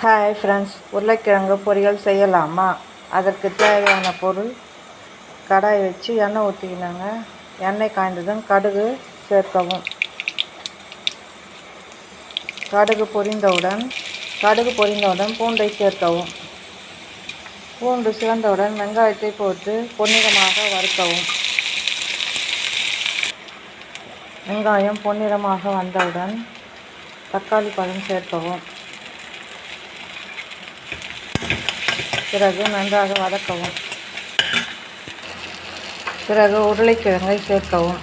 Hi friends, உருளைக்கிழங்கு பொரியல் செய்யலாமா? அதற்கு தேவையான பொருள்: கடாய் வச்சு எண்ணெய் ஊற்றிக்கினாங்க. எண்ணெய் காய்ந்ததும் கடுகு சேர்க்கவும். கடுகு பொரிந்தவுடன் பூண்டை சேர்க்கவும். பூண்டு சிவந்தவுடன் வெங்காயத்தை போட்டு பொன்னிறமாக வறுக்கவும். வெங்காயம் பொன்னிறமாக வந்தவுடன் தக்காளி பழம் சேர்க்கவும். பிறகு நன்றாக வதக்கவும். பிறகு உருளைக்கிழங்கை சேர்க்கவும்.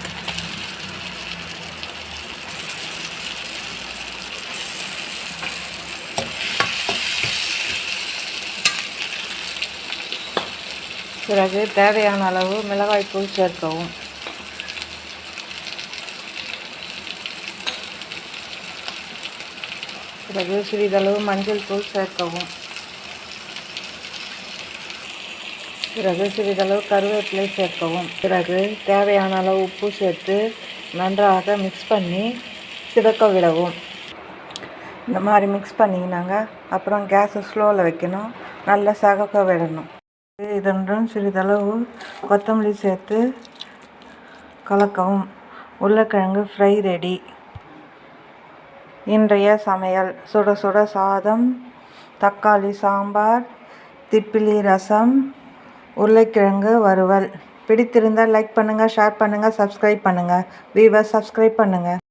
பிறகு தேவையான அளவு மிளகாய்த்தூள் சேர்க்கவும். பிறகு சிறிதளவு மஞ்சள் தூள் சேர்க்கவும். பிறகு சிறிதளவு கருவேப்பிலை சேர்க்கவும். பிறகு தேவையான அளவு உப்பு சேர்த்து நன்றாக மிக்ஸ் பண்ணி சிவக்க விடவும். இந்த மாதிரி மிக்ஸ் பண்ணிக்கினாங்க. அப்புறம் கேஸை ஸ்லோவில் வைக்கணும். நல்லா சகக்க விடணும். இதனுடன் சிறிதளவு கொத்தமல்லி சேர்த்து கலக்கவும். உருளைக்கிழங்கு ஃப்ரை ரெடி. இன்றைய சமையல்: சுட சுட சாதம், தக்காளி சாம்பார், திப்பிலி ரசம், உருளைக்கிழங்கு வறுவல். பிடித்திருந்தால் லைக் பண்ணுங்கள், ஷேர் பண்ணுங்கள், சப்ஸ்கிரைப் பண்ணுங்கள். வீவர்ஸ், சப்ஸ்கிரைப் பண்ணுங்கள்.